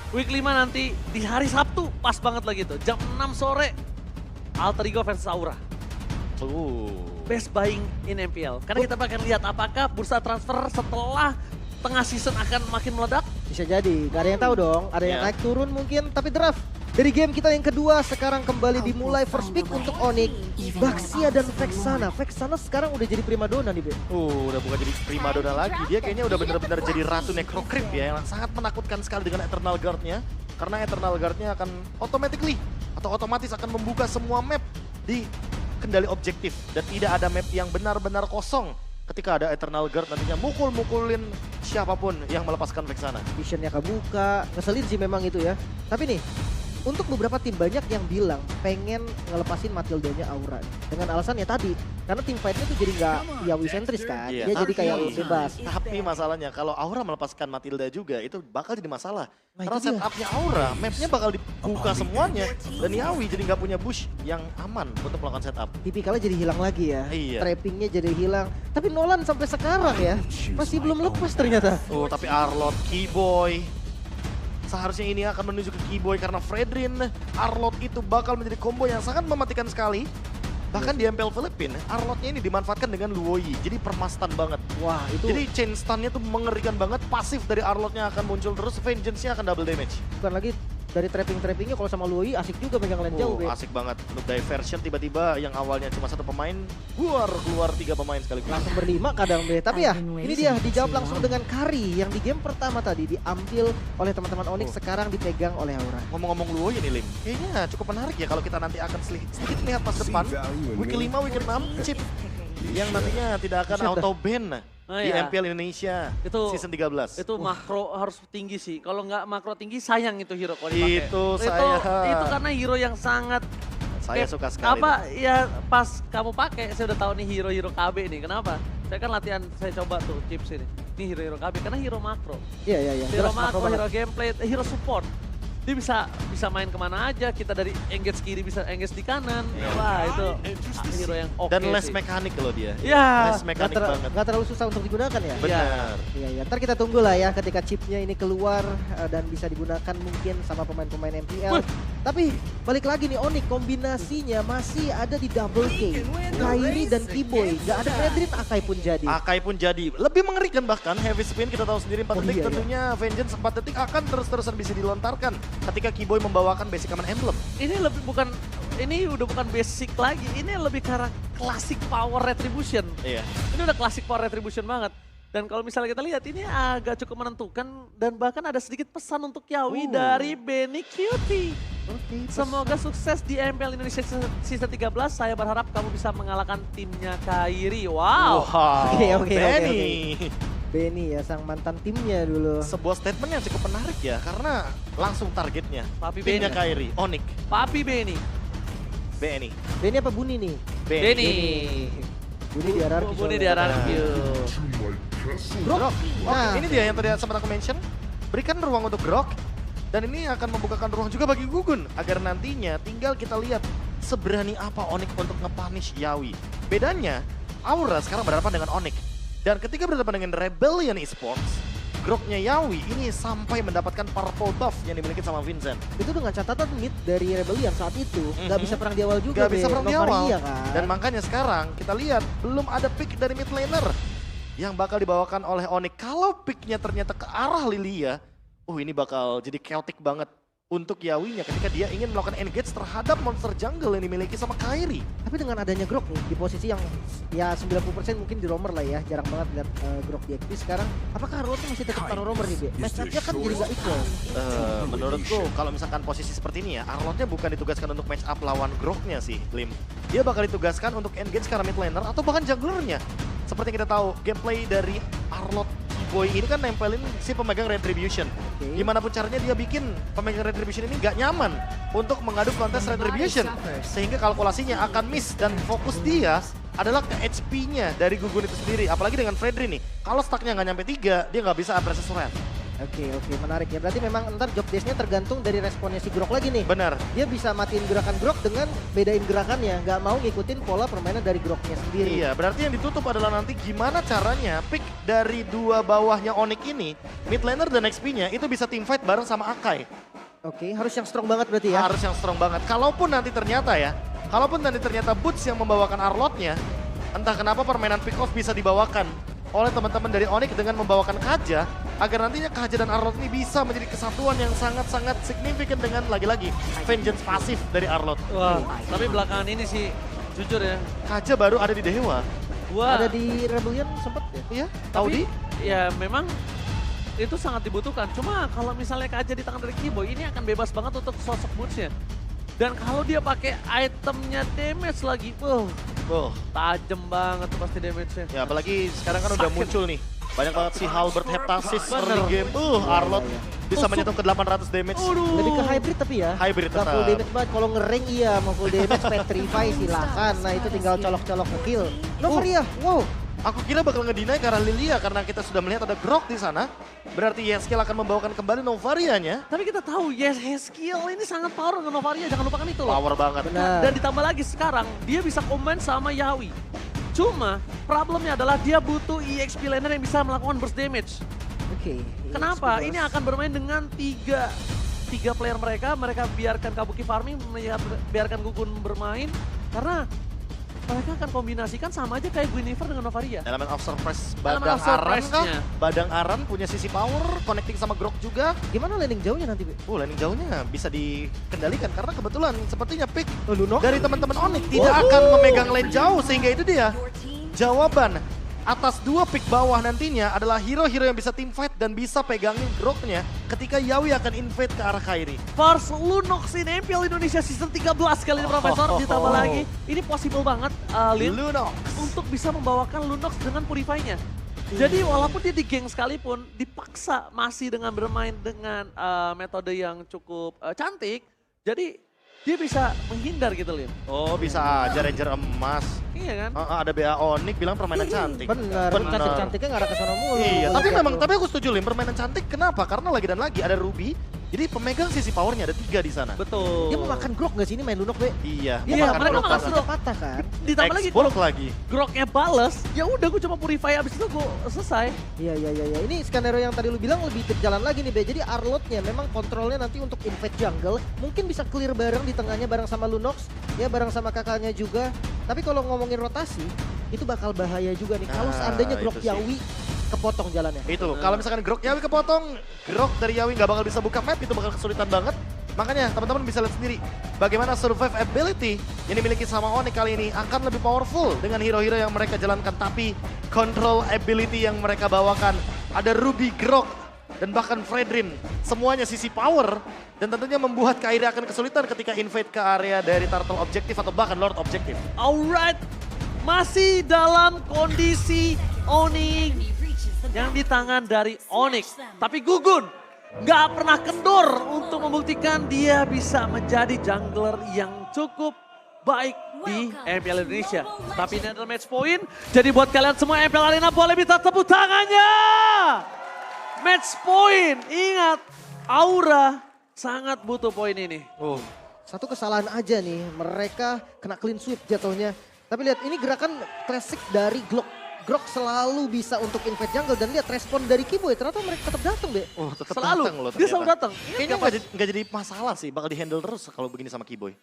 Week 5 nanti di hari Sabtu, pas banget lagi tuh. Jam 6 sore, Alter Ego versus Aura. Best buying in MPL. Karena kita akan lihat apakah bursa transfer setelah tengah season akan makin meledak. Bisa jadi, gak ada yang tahu dong. Ada yang Ya. naik turun mungkin, tapi draft. Dari game kita yang kedua, sekarang kembali dimulai first pick untuk Onyx, Baxia dan Vexana. Vexana sekarang udah jadi primadona nih, Be. Udah bukan jadi primadona lagi, dia kayaknya udah bener-bener jadi ratu Necrocrypt ya, yang sangat menakutkan sekali dengan Eternal Guard-nya. Karena Eternal Guard-nya akan otomatis akan membuka semua map di kendali objektif. Dan tidak ada map yang benar-benar kosong ketika ada Eternal Guard nantinya mukul-mukulin siapapun yang melepaskan Vexana. Visionnya kebuka, ngeselin sih memang itu ya. Tapi nih, untuk beberapa tim banyak yang bilang pengen ngelepasin Matildanya Aura. Dengan alasannya tadi, karena tim fight-nya tuh jadi nggak Yawi sentris kan. Iya, Dia jadi kayak tapi- bebas. Tapi masalahnya kalau Aura melepaskan Matilda juga itu bakal jadi masalah. Nah, Karena itu dia. setupnya Aura, mapnya bakal dibuka semuanya. Dan Yawi jadi nggak punya bush yang aman untuk melakukan setup. Tipikalnya jadi hilang lagi ya. Iya. Trappingnya jadi hilang. Tapi Nolan sampai sekarang ya, masih belum lepas ternyata. Oh, tapi Arlot, Keyboy. Seharusnya ini akan menuju ke Keyboy karena Fredrin, Arlot itu bakal menjadi combo yang sangat mematikan sekali. Bahkan di MPL Filipina, Arlotnya ini dimanfaatkan dengan Luoyi. Jadi permastan banget. Wah, itu Jadi chain stun-nya tuh mengerikan banget. Pasif dari Arlotnya akan muncul terus. Vengeance-nya akan double damage. bukan lagi dari trappingnya kalau sama Luoyi asik juga megang lane jauh, Be. Asik banget. Untuk diversion tiba-tiba yang awalnya cuma satu pemain, keluar 3 pemain sekaligus. Langsung berlima kadang, Be. Tapi ya, ini dia dijawab langsung dengan Kari yang di game pertama tadi diambil oleh teman-teman Onyx, sekarang dipegang oleh Aura. Ngomong-ngomong Luoyi nih, Lim. Kayaknya cukup menarik ya kalau kita nanti akan sedikit lihat pas depan. Week 5, week 6, chip yang nantinya tidak akan Buset dah. auto-ban Oh di iya. MPL Indonesia Itu- season 13. Itu makro harus tinggi sih. Kalau nggak makro tinggi, sayang itu hero kalau dipakai. Itu Itu karena hero yang sangat saya kayak suka sekali. apa ya, pas kamu pakai saya udah tahu nih hero-hero KB nih. Kenapa? Saya kan latihan, saya coba tuh tips ini. Ini hero-hero KB karena hero makro. Iya, iya, iya. Hero Jelas makro, banget. hero gameplay, hero support. Dia bisa main kemana aja, kita dari engage kiri bisa engage di kanan. Wah itu hero yang oke Dan less sih. mekanik loh dia. Ya, Less mekanik banget. Nggak terlalu susah untuk digunakan ya? Benar. Iya, iya. Ntar kita tunggu lah ya ketika chipnya ini keluar dan bisa digunakan mungkin sama pemain-pemain MPL. Tapi balik lagi nih Onyx, kombinasinya masih ada di double K. Kairi dan Keyboy. Gak ada Fredrin, Akai pun jadi. Akai pun jadi. Lebih mengerikan bahkan, heavy spin kita tahu sendiri 4 Oh, detik iya, iya. tentunya Vengeance 4 detik akan terus-terusan bisa dilontarkan ketika Keyboy membawakan basic command emblem. Ini udah bukan basic lagi, ini lebih ke arah classic power retribution. Iya. Ini udah classic power retribution banget. Dan kalau misalnya kita lihat ini agak cukup menentukan dan bahkan ada sedikit pesan untuk Yawi dari Benny Cutie. Oke, Semoga sukses di MPL Indonesia season 13. Saya berharap kamu bisa mengalahkan timnya Kairi. Wow. Oke. Benny. Benny ya, sang mantan timnya dulu. Sebuah statement yang cukup menarik ya, karena langsung targetnya. Papi Timnya Benny. Kairi, Onyx, Papi Benny. Benny. Benny apa Buni nih? Benny. Buni di RRQ. Buni di soalnya. RRQ. Grok. Nah. Ini dia yang tadi sempat aku mention. Berikan ruang untuk Grok. Dan ini akan membukakan ruang juga bagi Gugun. Agar nantinya tinggal kita lihat seberani apa Onyx untuk nge-punish Yawi. Bedanya, Aura sekarang berhadapan dengan Onyx. Dan ketika berhadapan dengan Rebellion Esports, Groknya Yawi ini sampai mendapatkan purple buff yang dimiliki sama Vincent. Itu dengan catatan mid dari Rebellion saat itu. Nggak Mhm. bisa perang di awal juga. Gak bisa Be. perang di Novaria awal. kan. Dan makanya sekarang kita lihat belum ada pick dari mid laner yang bakal dibawakan oleh Onyx. Kalau picknya ternyata ke arah Lilia, ini bakal jadi chaotic banget untuk Yawinya ketika dia ingin melakukan engage terhadap monster jungle yang dimiliki sama Kairi. Tapi dengan adanya Grok nih di posisi yang ya 90% mungkin di roamer lah ya. Jarang banget lihat Grok di XP sekarang. Apakah Arlotnya masih tetap taruh roamer nih, Be? Match-up-nya kan jadi nggak equal. Menurutku kalau misalkan posisi seperti ini ya, Arlotnya bukan ditugaskan untuk match up lawan Groknya sih, Lim. Dia bakal ditugaskan untuk engage karena mid laner atau bahkan junglernya. Seperti yang kita tahu, gameplay dari Arlot Boy ini kan nempelin si pemegang Retribution. Oke. Gimana pun caranya dia bikin pemegang Retribution ini gak nyaman untuk mengadu kontes Retribution. Sehingga kalkulasinya akan miss dan fokus dia adalah ke HP-nya dari Gugun itu sendiri. Apalagi dengan Fredrin nih, kalau stacknya nggak nyampe 3, dia nggak bisa Abrasive Wrath. Oke, menarik ya. Berarti memang ntar job desk-nya tergantung dari responnya si Grok lagi nih. Benar. Dia bisa matiin gerakan Grok dengan bedain gerakannya. Nggak mau ngikutin pola permainan dari Groknya sendiri. Iya, berarti yang ditutup adalah nanti gimana caranya pick dari dua bawahnya Onyx ini, mid laner dan XP-nya itu bisa team fight bareng sama Akai. Oke, harus yang strong banget berarti ya. Harus yang strong banget. Kalaupun nanti ternyata Boots yang membawakan Arlotnya, entah kenapa permainan pick off bisa dibawakan oleh teman-teman dari Onyx dengan membawakan Kaja, agar nantinya Kaja dan Arlot ini bisa menjadi kesatuan yang sangat-sangat signifikan dengan lagi-lagi vengeance pasif dari Arlot. Wah, tapi belakangan ini sih jujur ya. Kaja baru ada di Dewa. Gua Ada di Rebellion sempet ya. Iya, tapi Audi. ya memang itu sangat dibutuhkan. Cuma kalau misalnya Kaja di tangan dari Kiboy, ini akan bebas banget untuk sosok Boots-nya. Dan kalau dia pakai itemnya damage lagi, Oh, tajam banget tuh pasti damage-nya. ya apalagi sekarang kan udah Sakit. muncul nih. Banyak banget si Halberd Heptasis Bener. early game. Arlot bisa menyentuh ke 800 damage. Lebih ke hybrid tapi ya. Hybrid Nggak tetap. full damage banget. Kalau ngering iya mau full damage petrify silakan. Nah itu tinggal colok-colok nge-kill. Novaria, wow. Aku kira bakal ngedinai karena Lilia karena kita sudah melihat ada Grok di sana. Berarti Yeskiel akan membawakan kembali Novarianya. Tapi kita tahu Yeskiel ini sangat power dengan Novaria, jangan lupakan itu loh. Power banget. Benar. Dan ditambah lagi sekarang dia bisa combine sama Yawi. Cuma problemnya adalah dia butuh EXP laner yang bisa melakukan burst damage. Oke. Kenapa? Ini akan bermain dengan tiga player mereka biarkan Kabuki farming, biarkan Gugun bermain. Karena mereka akan kombinasikan sama aja kayak Guinevere dengan Novaria. Element of Surprise Element Badang of Aran Surprise-nya. kah? Badang Aran punya sisi power, connecting sama Grok juga. Gimana landing jauhnya nanti, Be? Landing jauhnya bisa dikendalikan karena kebetulan sepertinya pick Lunox? dari teman-teman Onyx tidak akan memegang lane jauh sehingga itu dia jawaban atas dua pick bawah nantinya adalah hero-hero yang bisa team fight dan bisa pegangin Groknya ketika Yawi akan invade ke arah Kairi. First Lunox in MPL Indonesia season 13 kali ini Profesor. Ditambah lagi, ini possible banget Lin Lunox. untuk bisa membawakan Lunox dengan Purify-nya. Jadi walaupun dia di geng sekalipun, dipaksa masih dengan bermain dengan metode yang cukup cantik. Jadi dia bisa menghindar gitu Lin. Oh bisa aja Ranger emas. Iya kan? Ada BA Onyx bilang permainan cantik. Bener, kasih cantiknya nggak ada kesana mulu. Iya, Boleh tapi lihat memang tuh. tapi aku setuju Lim, permainan cantik kenapa? Karena lagi dan lagi ada Ruby. Jadi pemegang sisi powernya ada 3 di sana. Betul. Dia mau makan Grok nggak sih ini main Lunox, Be? Iya, Dia Iya, makan mereka Grok makan pasti Grok. patah kan? Ditambah lagi Exbolok lagi. Groknya bales, ya udah gue cuma Purify abis itu gue selesai. Iya. Ini skenario yang tadi lu bilang lebih berjalan lagi nih, Be. Jadi Arlotnya memang kontrolnya nanti untuk invade jungle. Mungkin bisa clear bareng di tengahnya bareng sama Lunox. Ya bareng sama kakaknya juga. Tapi kalau ngomongin rotasi, itu bakal bahaya juga nih. Kalau Nah, seandainya Grok itu sih. Yawi kepotong jalannya. Itu, kalau misalkan Grok Yawi kepotong, Grok dari Yawi nggak bakal bisa buka map, itu bakal kesulitan banget. Makanya teman-teman bisa lihat sendiri bagaimana survive ability yang dimiliki sama Onyx kali ini akan lebih powerful dengan hero-hero yang mereka jalankan. Tapi control ability yang mereka bawakan, ada Ruby, Grok, dan bahkan Fredrin. Semuanya sisi power dan tentunya membuat Kairi akan kesulitan ketika invade ke area dari Turtle Objective atau bahkan Lord Objective. Alright, masih dalam kondisi Onyx yang di tangan dari Onyx. Tapi Gugun nggak pernah kendor untuk membuktikan dia bisa menjadi jungler yang cukup baik di MPL Indonesia. Tapi ini adalah match point, jadi buat kalian semua MPL Arena boleh minta tepuk tangannya. Match point, ingat Aura sangat butuh poin ini. Satu kesalahan aja nih, mereka kena clean sweep jatuhnya. Tapi lihat ini gerakan klasik dari Grok selalu bisa untuk invade jungle dan lihat respon dari Kiboy ternyata mereka tetap datang, Be. Tetap Selalu, datang loh dia selalu ternyata. datang. Kayaknya nggak jadi masalah sih, bakal dihandle terus kalau begini sama Kiboy.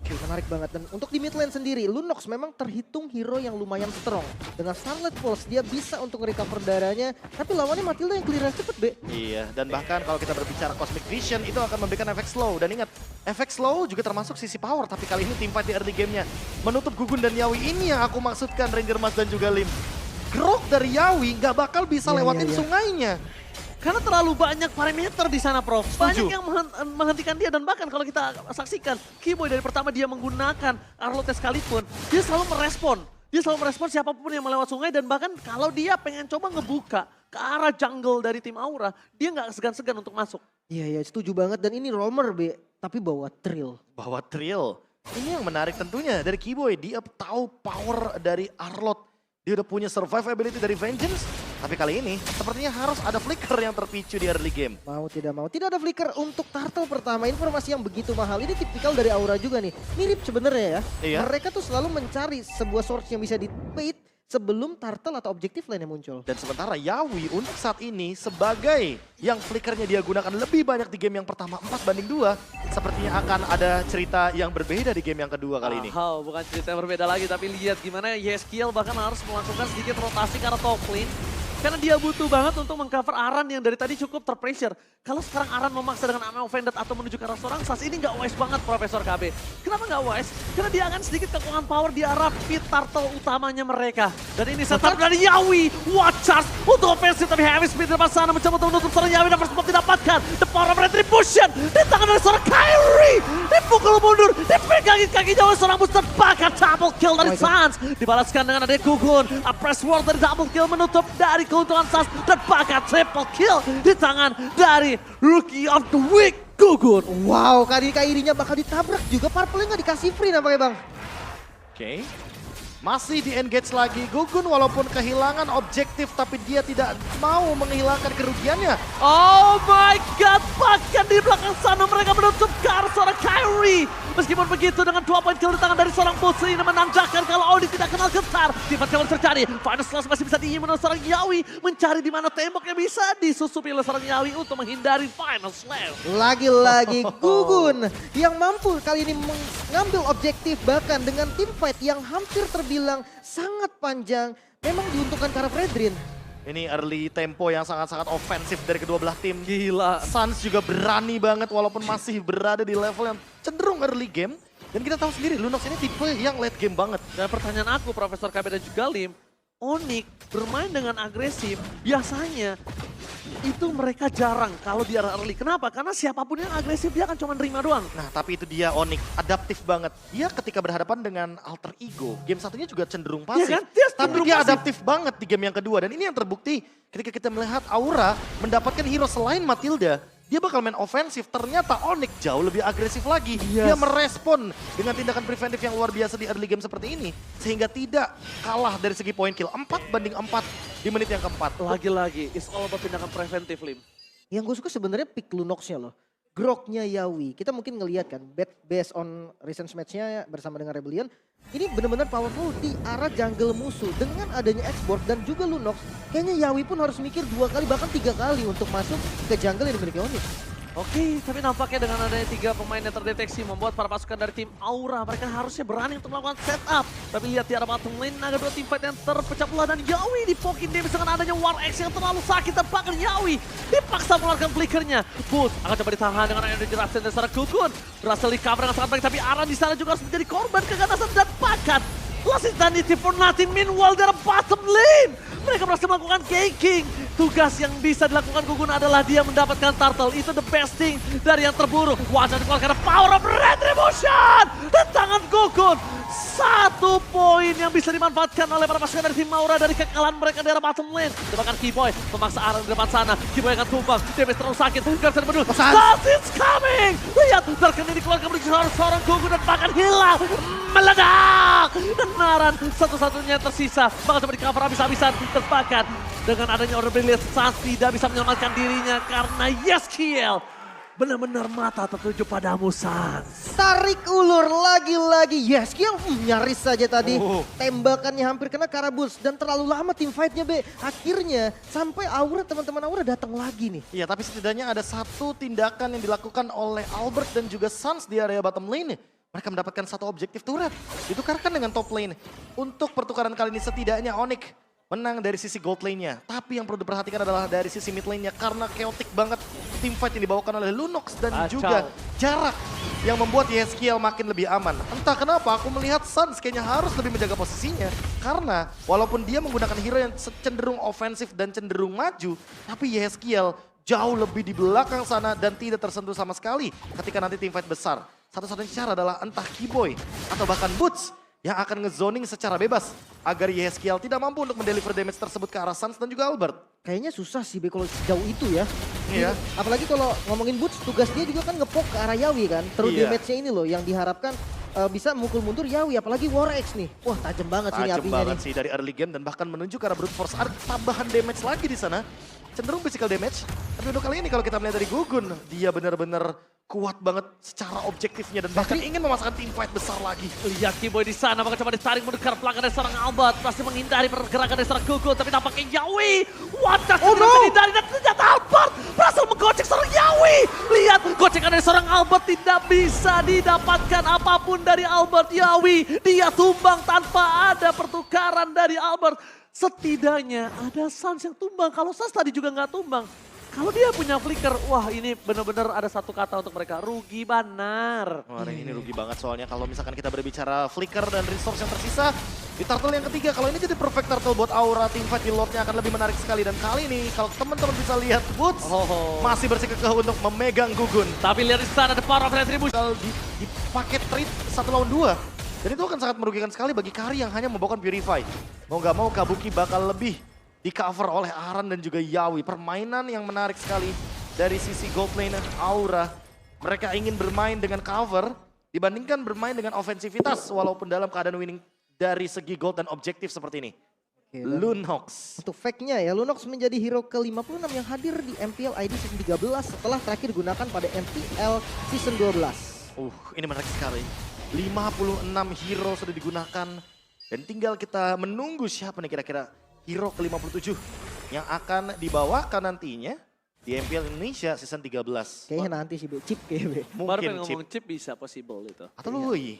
Menarik banget. Dan untuk di mid lane sendiri, Lunox memang terhitung hero yang lumayan strong. Dengan Starlight Pulse dia bisa untuk recover darahnya. Tapi lawannya Matilda yang clearance cepet, Be. Iya, dan bahkan kalau kita berbicara Cosmic Vision itu akan memberikan efek slow. Dan ingat, efek slow juga termasuk sisi power. Tapi kali ini team fight di early gamenya menutup Gugun dan Yawi. Ini yang aku maksudkan Ranger Mas dan juga Lim. Grok dari Yawi nggak bakal bisa lewatin sungainya. Karena terlalu banyak parameter di sana, Prof. Setuju. Banyak yang menghentikan dia dan bahkan kalau kita saksikan, Kiboy dari pertama dia menggunakan Arlotnya sekalipun, dia selalu merespon. Dia selalu merespon siapapun yang melewat sungai dan bahkan kalau dia pengen coba ngebuka ke arah jungle dari tim Aura, dia nggak segan-segan untuk masuk. Iya, setuju banget. Dan ini roamer, Be. Tapi bawa Trill. Bawa Trill. Ini yang menarik tentunya dari Kiboy. Dia tahu power dari Arlot. Dia udah punya survive ability dari Vengeance. Tapi kali ini sepertinya harus ada flicker yang terpicu di early game. Mau tidak mau, tidak ada flicker untuk turtle pertama. Informasi yang begitu mahal, ini tipikal dari Aura juga nih. Mirip sebenarnya ya. Iya. Mereka tuh selalu mencari sebuah source yang bisa di-bait sebelum turtle atau objektif lainnya muncul. Dan sementara Yawi untuk saat ini sebagai yang flickernya dia gunakan lebih banyak di game yang pertama 4-2. Sepertinya akan ada cerita yang berbeda di game yang kedua kali ini. Bukan cerita yang berbeda lagi, tapi lihat gimana Yeskiel bahkan harus melakukan sedikit rotasi karena top lane. Karena dia butuh banget untuk mengcover Aran yang dari tadi cukup terpressure. Kalau sekarang Aran memaksa dengan Unoffended atau menuju ke arah seorang Sas, ini nggak wise banget Profesor KB. Kenapa nggak wise? Karena dia akan sedikit kekurangan power di arah pit turtle utamanya mereka. Dan ini setup dari Yawi. Watchers untuk ofensif, tapi heavy speed di depan sana mencoba untuk menutup seorang Yawi dan sempat didapatkan. The power of retribution di tangan dari seorang Kyrie. Dipukul mundur, dipegangin kakinya oleh seorang booster. Bakar double kill dari Sans. Dibalaskan dengan adanya Gugun. A press ward dari double kill menutup dari keuntungan Sans. Dan bakar triple kill di tangan dari Rookie of the Week, Gugun. Wow, Kyrie-nya bakal ditabrak juga. Purple-nya nggak dikasih free nampaknya Bang. Oke. Masih di engage lagi Gugun walaupun kehilangan objektif tapi dia tidak mau menghilangkan kerugiannya. Oh my god, bahkan di belakang sana mereka menutup ke arah seorang Kyrie. Meskipun begitu dengan 2 poin kill di tangan dari seorang Putri ini menandakan kalau Audi tidak kenal getar. Tiba kembali terjadi, final slash masih bisa diimun oleh seorang Yawi. Mencari di mana temboknya bisa disusupi oleh seorang Yawi untuk menghindari final slash. Lagi-lagi Gugun yang mampu kali ini mengambil objektif bahkan dengan team fight yang hampir terbilang sangat panjang. Memang diuntungkan ke arah Fredrin. Ini early tempo yang sangat-sangat ofensif dari kedua belah tim. Gila. Suns juga berani banget walaupun masih berada di level yang cenderung early game. Dan kita tahu sendiri Lunox ini tipe yang late game banget. Dan pertanyaan aku Profesor KB dan juga Lim, Onyx bermain dengan agresif biasanya itu mereka jarang kalau di arah early. Kenapa? Karena siapapun yang agresif dia akan cuma nerima doang. Nah tapi itu dia Onyx, adaptif banget. Dia ketika berhadapan dengan alter ego, game satunya juga cenderung pasif. Iya kan? Dia Tapi cenderung dia pasif. adaptif banget di game yang kedua. Dan ini yang terbukti ketika kita melihat Aura mendapatkan hero selain Matilda. Dia bakal main ofensif, ternyata Onyx jauh lebih agresif lagi. Yes. Dia merespon dengan tindakan preventif yang luar biasa di early game seperti ini. Sehingga tidak kalah dari segi poin kill. 4-4 di menit yang keempat. Lagi-lagi, it's all about tindakan preventif, Lim. Yang gue suka sebenarnya pick Lunox-nya loh. Groknya Yawi. Kita mungkin ngelihat kan, based on recent match-nya bersama dengan Rebellion. Ini benar-benar powerful di arah jungle musuh. Dengan adanya export dan juga Lunox, kayaknya Yawi pun harus mikir 2 kali bahkan 3 kali untuk masuk ke jungle yang dimiliki Onyx. Oke, tapi nampaknya dengan adanya 3 pemain yang terdeteksi membuat para pasukan dari tim Aura mereka harusnya berani untuk melakukan setup. Tapi lihat di arah bottom lane ada 2 teamfight yang terpecah belah dan Yawi dipokin damage dengan adanya War X yang terlalu sakit dan bahkan Yawi dipaksa mengeluarkan flickernya. Boost akan coba ditahan dengan energy rush dan secara Gugun. Berhasil di cover dengan sangat baik tapi Aran di sana juga harus menjadi korban keganasan dan bahkan Lost Eternity for nothing. Meanwhile dari bottom lane mereka berhasil melakukan ganking. Tugas yang bisa dilakukan Gugun adalah dia mendapatkan turtle. Itu the best thing dari yang terburu. Wajah dikeluarkan power of retribution. Dan tangan Gugun. 1 poin yang bisa dimanfaatkan oleh para pasukan dari tim Aura dari kekalahan mereka di arah bottom lane. Bahkan Keyboy memaksa Aran di depan sana. Keyboy akan tumbang. Damage terlalu sakit. Gak bisa dipenuhi. Sas is coming. Lihat. Darken ini dikeluarkan menuju seorang Gugun dan bahkan hilang. Meledak. Dan Aran satu-satunya yang tersisa. Bahkan coba di cover habis-habisan. Terbakar. Dengan adanya order brilliant, Sans tidak bisa menyelamatkan dirinya karena Yeskiel benar-benar mata tertuju padamu, Sans. Tarik ulur lagi-lagi. Yeskiel nyaris saja tadi. Tembakannya hampir kena Karabus dan terlalu lama tim fight-nya Be. Akhirnya sampai Aura, teman-teman Aura datang lagi nih. Iya, tapi setidaknya ada satu tindakan yang dilakukan oleh Albert dan juga Suns di area bottom lane. Mereka mendapatkan 1 objektif turret. Ditukarkan dengan top lane. Untuk pertukaran kali ini setidaknya Onyx menang dari sisi gold lane-nya. Tapi yang perlu diperhatikan adalah dari sisi mid lane-nya. Karena chaotic banget team fight yang dibawakan oleh Lunox dan juga jarak yang membuat Yeskiel makin lebih aman. Entah kenapa aku melihat Suns kayaknya harus lebih menjaga posisinya. Karena walaupun dia menggunakan hero yang cenderung ofensif dan cenderung maju. Tapi Yeskiel jauh lebih di belakang sana dan tidak tersentuh sama sekali ketika nanti team fight besar. Satu-satunya cara adalah entah Keyboy atau bahkan Boots yang akan ngezoning secara bebas agar Yeskiel tidak mampu untuk mendeliver damage tersebut ke arah Suns dan juga Albert. Kayaknya susah sih Be kalau sejauh itu ya. Iya. Apalagi kalau ngomongin Boots, tugas dia juga kan ngepok ke arah Yawi kan. Terus Iya. damage-nya ini loh yang diharapkan bisa mukul mundur Yawi, apalagi War X nih. Wah tajam banget sih ini Tajam apinya banget nih. sih dari early game dan bahkan menuju ke arah brute force. Ada tambahan damage lagi di sana. Cenderung physical damage. Tapi untuk kali ini kalau kita melihat dari Gugun, dia benar-benar kuat banget secara objektifnya dan bahkan ingin memasukkan team fight besar lagi. Lihat Keyboy di sana, bakal coba ditarik mundur ke belakang dari seorang Albert. Pasti menghindari pergerakan dari seorang Gugun, tapi tampaknya Yawi. Wajah Oh, tidak no! bisa dihindari dan ternyata Albert berhasil menggocek seorang Yawi. Lihat, gocekan dari seorang Albert tidak bisa didapatkan apapun dari Albert. Yawi, dia tumbang tanpa ada pertukaran dari Albert. Setidaknya ada Sans yang tumbang. Kalau Sans tadi juga nggak tumbang. Kalau dia punya flicker, wah ini benar-benar ada satu kata untuk mereka, rugi benar. Wah, ini rugi banget soalnya kalau misalkan kita berbicara flicker dan resource yang tersisa di turtle yang ketiga. Kalau ini jadi perfect turtle buat Aura, teamfight di Lordnya akan lebih menarik sekali. Dan kali ini kalau teman-teman bisa lihat Woods masih bersikukuh untuk memegang Gugun. Tapi lihat di sana ada power of retribution. Kalau di paket trade 1 lawan 2. Dan itu akan sangat merugikan sekali bagi Kari yang hanya membawakan Purify. Mau nggak mau Kabuki bakal lebih di cover oleh Aran dan juga Yawi. Permainan yang menarik sekali dari sisi gold lane Aura. Mereka ingin bermain dengan cover dibandingkan bermain dengan ofensivitas walaupun dalam keadaan winning dari segi gold dan objektif seperti ini. Oke, dan Lunox. untuk fact-nya ya, Lunox menjadi hero ke-56 yang hadir di MPL ID Season 13 setelah terakhir digunakan pada MPL Season 12. Ini menarik sekali. 56 hero sudah digunakan dan tinggal kita menunggu siapa nih kira-kira hero ke-57 yang akan dibawakan nantinya di MPL Indonesia Season 13. Kayaknya nanti sih, Be. Chip kayaknya, Be. Baru pengen Mungkin chip ngomong chip bisa possible itu. atau Lui.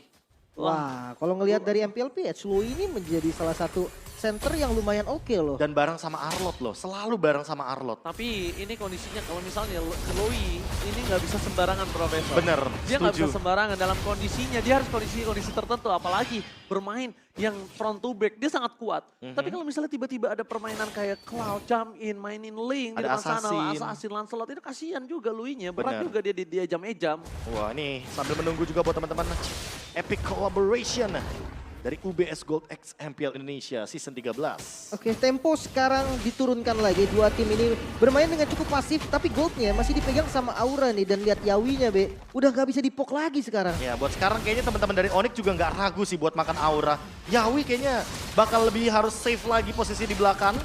Wah, kalau ngelihat dari MPLP, Chloe ini menjadi salah satu center yang lumayan oke loh. Dan bareng sama Arlot loh, selalu bareng sama Arlot. Tapi ini kondisinya kalau misalnya Chloe ini nggak bisa sembarangan Profesor. Bener, Dia nggak bisa setuju. sembarangan dalam kondisinya. Dia harus kondisi tertentu. Apalagi bermain yang front to back. Dia sangat kuat. Tapi kalau misalnya tiba-tiba ada permainan kayak Cloud, jump in, mainin Link. Di Ada depan sana, Assassin. Assassin, Lancelot. Itu kasihan juga Lui-nya. Berat Bener. juga dia ejam-ejam. Wah ini sambil menunggu juga buat teman-teman Epic Collaboration dari UBS Gold X MPL Indonesia Season 13. Oke, tempo sekarang diturunkan lagi. Dua tim ini bermain dengan cukup pasif, tapi goldnya masih dipegang sama Aura nih. Dan lihat Yawinya, Be. Udah nggak bisa dipok lagi sekarang. Ya buat sekarang kayaknya teman-teman dari Onyx juga nggak ragu sih buat makan Aura. Yawi kayaknya bakal lebih harus save lagi posisi di belakang.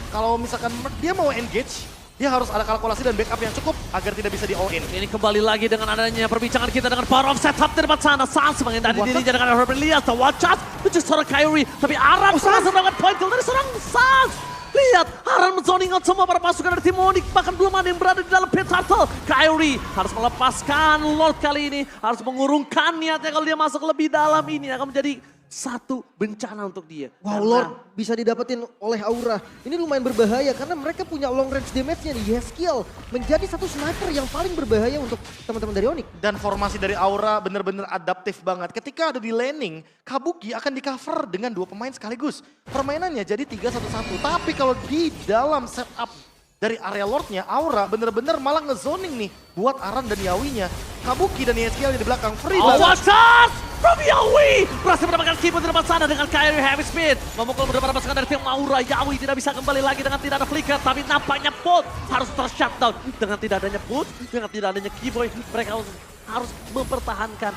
Kalau misalkan dia mau engage, dia harus ada kalkulasi dan backup yang cukup agar tidak bisa di all in. Ini kembali lagi dengan adanya perbincangan kita dengan power of setup di depan sana. Sans menghindari dirinya dengan Herbert Lias. Watch menuju seorang Kyrie. Tapi Aran berhasil mendapatkan point kill dari seorang Sans. Lihat, Aran men-zoning out semua para pasukan dari tim Onyx. Bahkan belum ada yang berada di dalam pit turtle. Kyrie harus melepaskan Lord kali ini. Harus mengurungkan niatnya kalau dia masuk lebih dalam ini. Akan menjadi satu bencana untuk dia. Wow, Karena Lord bisa didapetin oleh Aura. Ini lumayan berbahaya karena mereka punya long range damage-nya nih. Yeskiel menjadi satu sniper yang paling berbahaya untuk teman-teman dari Onyx. Dan formasi dari Aura benar-benar adaptif banget. Ketika ada di laning, Kabuki akan di cover dengan 2 pemain sekaligus. Permainannya jadi 3-1-1. Tapi kalau di dalam setup dari area Lordnya, Aura benar-benar malah ngezoning nih buat Aran dan Yawinya. Kabuki dan Yeskiel di belakang free banget. Awas Sans! From Yawi! Berhasil mendapatkan keyboard di depan sana dengan Kyrie Heavy Speed. Memukul beberapa pasukan dari tim Aura. Yawi tidak bisa kembali lagi dengan tidak ada flicker. Tapi nampaknya Put harus ter-shutdown. Dengan tidak adanya Put, dengan tidak adanya Keyboy. Mereka harus mempertahankan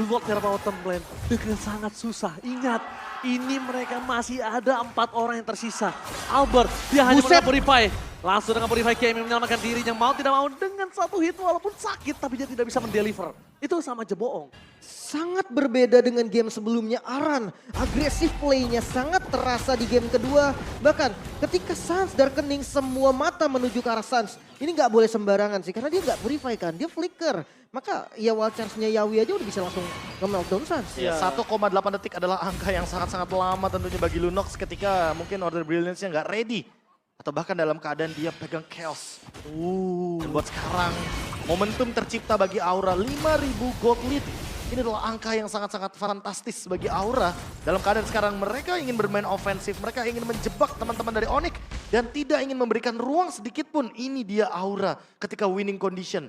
Lord dari bottom lane dengan sangat susah. Ingat, ini mereka masih ada 4 orang yang tersisa. Albert, dia hanya Buset. menggunakan Purify. Langsung dengan Purify Game menyelamatkan dirinya. Mau tidak mau dengan 1 hit walaupun sakit. Tapi dia tidak bisa mendeliver. Itu sama aja bohong. Sangat berbeda dengan game sebelumnya. Aran, agresif playnya sangat terasa di game kedua. Bahkan ketika Sans Darkening semua mata menuju ke arah Sans. Ini nggak boleh sembarangan sih karena dia nggak purify kan, dia flicker. Maka ya wild chance-nya Yawi aja udah bisa langsung nge-meltdown Sans. Ya, 1,8 detik adalah angka yang sangat-sangat lama tentunya bagi Lunox ketika mungkin Order Brilliance-nya nggak ready. Atau bahkan dalam keadaan dia pegang chaos. Dan buat sekarang, momentum tercipta bagi Aura 5.000 gold lead. Ini adalah angka yang sangat-sangat fantastis bagi Aura. Dalam keadaan sekarang mereka ingin bermain ofensif, mereka ingin menjebak teman-teman dari Onyx. Dan tidak ingin memberikan ruang sedikit pun. Ini dia Aura ketika winning condition.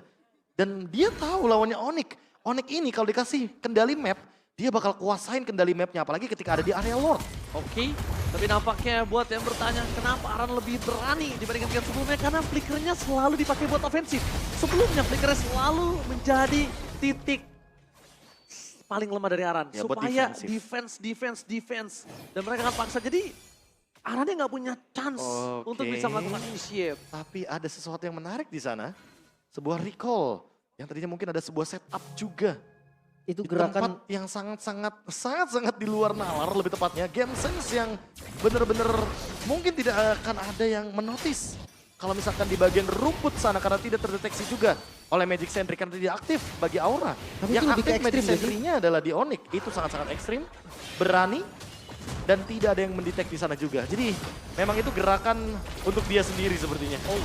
Dan dia tahu lawannya Onyx. Onyx ini kalau dikasih kendali map, dia bakal kuasain kendali mapnya. Apalagi ketika ada di area Lord. Oke, tapi nampaknya buat yang bertanya kenapa Aran lebih berani dibandingkan dengan sebelumnya. Karena flickernya selalu dipakai buat ofensif. Sebelumnya flickernya selalu menjadi titik paling lemah dari Aran. Ya, buat Supaya defensif. defense. Dan mereka akan paksa. Jadi Arannya nggak punya chance untuk bisa melakukan initiate. Tapi ada sesuatu yang menarik di sana. Sebuah recall. Yang tadinya mungkin ada sebuah setup juga. Itu Di gerakan tempat yang sangat di luar nalar lebih tepatnya. Game sense yang bener-bener mungkin tidak akan ada yang menotis. Kalau misalkan di bagian rumput sana karena tidak terdeteksi juga oleh Magic Sentry karena tidak aktif bagi Aura. Tapi Yang itu lebih aktif ke Magic ekstrim, Sentry-nya adalah di Onyx. Itu sangat-sangat ekstrim, berani, dan tidak ada yang mendetek di sana juga. Jadi memang itu gerakan untuk dia sendiri sepertinya. Oh,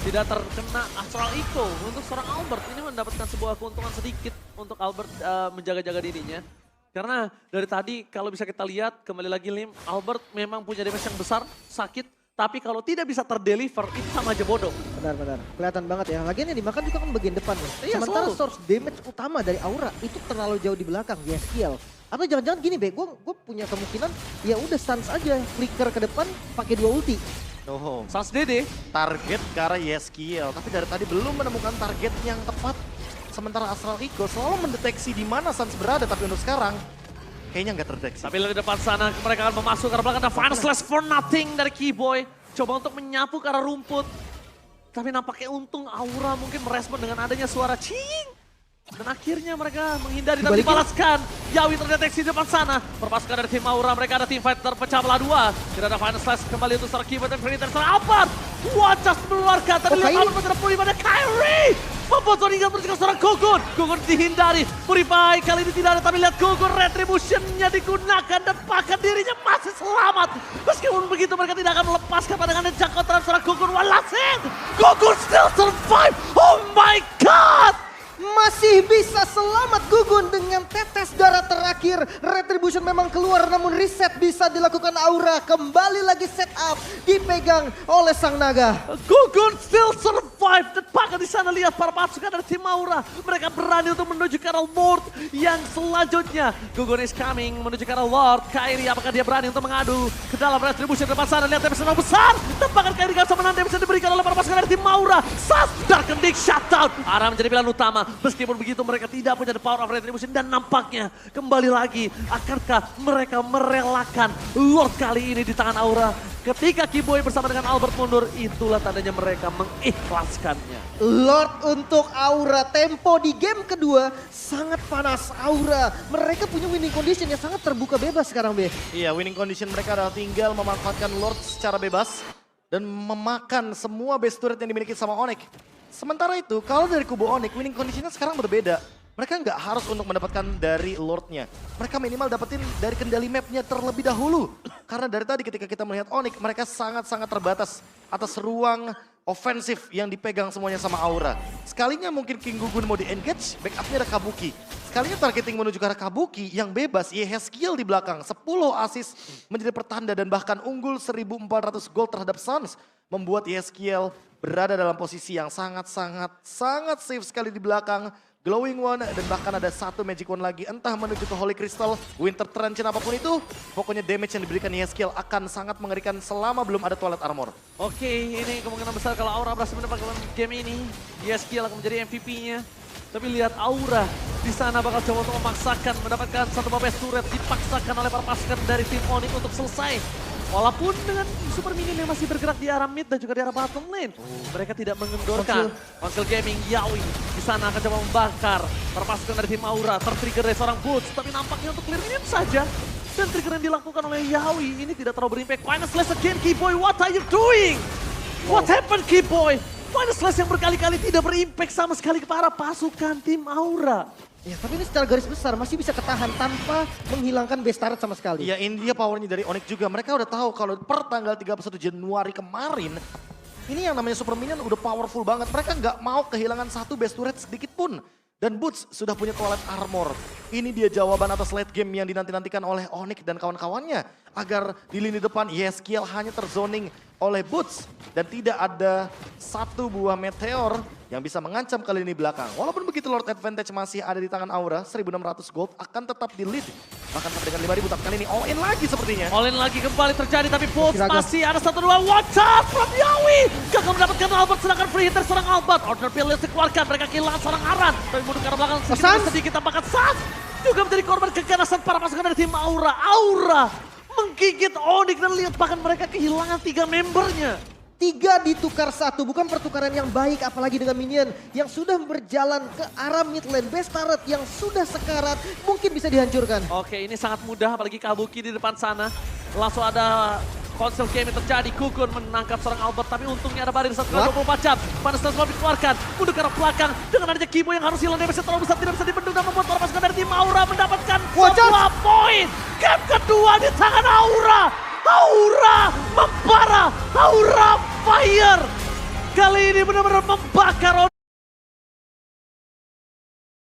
tidak terkena Astral Echo untuk seorang Albert. Ini mendapatkan sebuah keuntungan sedikit untuk Albert menjaga-jaga dirinya. Karena dari tadi kalau bisa kita lihat, kembali lagi Lim, Albert memang punya damage yang besar, sakit. Tapi kalau tidak bisa terdeliver, itu sama aja bodoh. benar-benar kelihatan banget ya. Lagian yang dimakan juga kan bagian depan ya. Iya, Sementara selalu. source damage utama dari Aura itu terlalu jauh di belakang, Yeskiel. Atau jangan-jangan gini Be, gue punya kemungkinan ya udah stance aja, flicker ke depan pakai 2 ulti. Oh, Sans Dede, target ke arah Yeskiel. Tapi dari tadi belum menemukan target yang tepat. Sementara Astral Eagle selalu mendeteksi di mana Sans berada. Tapi untuk sekarang kayaknya nggak terdeteksi. tapi di depan sana mereka akan memasuk ke belakang. Ada Final Slash for nothing dari Keyboy. Coba untuk menyapu ke arah rumput. Tapi nampaknya untung Aura mungkin merespon dengan adanya suara cing. Dan akhirnya mereka menghindari dan Dibalikin. dibalaskan. Yawi terdeteksi di depan sana. Perpasukan dari tim Aura, mereka ada tim fight terpecah belah 2. Tidak ada Final Slash kembali untuk seorang Keyboy dan Predator. Seorang Albert. Wajah mengeluarkan. Tadi lihat Kyrie. Albert pada pulih pada Kyrie. Membuat tinggal menuju ke seorang Gugun. Gugun dihindari. Purify kali ini tidak ada. Tapi lihat Gugun retribution-nya digunakan. Dan bahkan dirinya masih selamat. Meskipun begitu mereka tidak akan melepaskan pandangan dan jangkauan terhadap seorang Gugun. One last hit. Gugun still survive. Oh my god. Masih bisa selamat Gugun dengan tetes darah terakhir. Retribution memang keluar namun reset bisa dilakukan Aura. Kembali lagi setup dipegang oleh Sang Naga. Gugun still survive. Dan bahkan di sana lihat para pasukan dari tim Aura. Mereka berani untuk menuju ke arah Lord yang selanjutnya. Gugun is coming menuju ke arah Lord. Kyrie apakah dia berani untuk mengadu ke dalam Retribution depan sana. Lihat damage yang besar. Dan bahkan Kyrie gak bisa menang damage yang diberikan oleh para pasukan dari tim Aura. Sas Dark Dick shutdown. Aram menjadi pilihan utama. Meskipun begitu mereka tidak punya the power of retribution dan nampaknya kembali lagi akankah mereka merelakan Lord kali ini di tangan Aura. Ketika Keyboy bersama dengan Albert mundur, itulah tandanya mereka mengikhlaskannya. Lord untuk Aura. Tempo di game kedua sangat panas Aura. Mereka punya winning condition yang sangat terbuka bebas sekarang Be. Iya, winning condition mereka adalah tinggal memanfaatkan Lord secara bebas dan memakan semua base turret yang dimiliki sama Onyx. Sementara itu, kalau dari kubu Onyx, winning conditionnya sekarang berbeda. Mereka nggak harus untuk mendapatkan dari Lordnya. Mereka minimal dapetin dari kendali mapnya terlebih dahulu. Karena dari tadi ketika kita melihat Onyx, mereka sangat-sangat terbatas atas ruang ofensif yang dipegang semuanya sama Aura. Sekalinya mungkin King Gugun mau di-engage, backupnya ada Kabuki. Sekalinya targeting menuju ke arah Kabuki yang bebas, Yeskiel di belakang. 10 assist menjadi pertanda dan bahkan unggul 1.400 gold terhadap Suns. Membuat Yeskiel berada dalam posisi yang sangat safe sekali di belakang. Glowing One dan bahkan ada satu Magic One lagi entah menuju ke Holy Crystal, Winter Trench apapun itu. Pokoknya damage yang diberikan Yeskiel akan sangat mengerikan selama belum ada Twilight Armor. Oke, ini kemungkinan besar kalau Aura berhasil mendapatkan game ini, Yeskiel akan menjadi MVP-nya. Tapi lihat Aura di sana bakal coba untuk memaksakan mendapatkan satu base turret dipaksakan oleh para pasukan dari tim Onyx untuk selesai. Walaupun dengan super minion yang masih bergerak di arah mid dan juga di arah bottom lane. Mereka tidak mengendorkan. Council Gaming, Yawi di sana akan coba membakar para pasukan dari tim Aura. Tertrigger dari seorang Boots, tapi nampaknya untuk clear minion saja. Dan trigger yang dilakukan oleh Yawi ini tidak terlalu berimpact. Final Slash again, Keyboy, what are you doing? What happened, Keyboy? Final Slash yang berkali-kali tidak berimpact sama sekali kepada pasukan tim Aura. Ya, tapi ini secara garis besar masih bisa ketahan tanpa menghilangkan base turret sama sekali. Ya ini dia powernya dari Onyx juga. Mereka udah tahu kalau per tanggal 31 Januari kemarin, ini yang namanya Super Minion udah powerful banget. Mereka nggak mau kehilangan satu base turret sedikit pun. Dan Boots sudah punya Twilight Armor. Ini dia jawaban atas late game yang dinanti-nantikan oleh Onyx dan kawan-kawannya. Agar di lini depan Yeskiel hanya terzoning oleh Boots. Dan tidak ada satu buah meteor yang bisa mengancam ke lini belakang. Walaupun begitu Lord Advantage masih ada di tangan Aura, 1.600 gold akan tetap di lead. Bahkan sampai dengan 5.000 tapi kali ini all in lagi sepertinya. All in lagi kembali terjadi tapi Boots masih ada 1-2. Watch out from Yawi. Gagal mendapatkan Albert sedangkan free hitter serang Albert. Order Pillars dikeluarkan, mereka kehilangan seorang Aran. Tapi mundur ke arah belakang sedikit tampakkan Sans. juga menjadi korban keganasan para pasukan dari tim Aura. Aura menggigit Onyx dan lihat bahkan mereka kehilangan 3 membernya. 3 ditukar 1, bukan pertukaran yang baik apalagi dengan minion yang sudah berjalan ke arah mid lane. Best turret yang sudah sekarat mungkin bisa dihancurkan. Oke, ini sangat mudah apalagi Kabuki di depan sana. Langsung ada konsel game yang terjadi. Kukun menangkap seorang Albert tapi untungnya ada barir 1x24 jam. Panas transform dikeluarkan, mundur ke arah belakang dengan adanya Kimo yang harus hilang damage terlalu besar, tidak bisa dibendung dan membuat para pasukan dari tim Aura mendapatkan sebuah poin. Game kedua di tangan Aura. Aura membara, Aura fire. Kali ini benar-benar membakar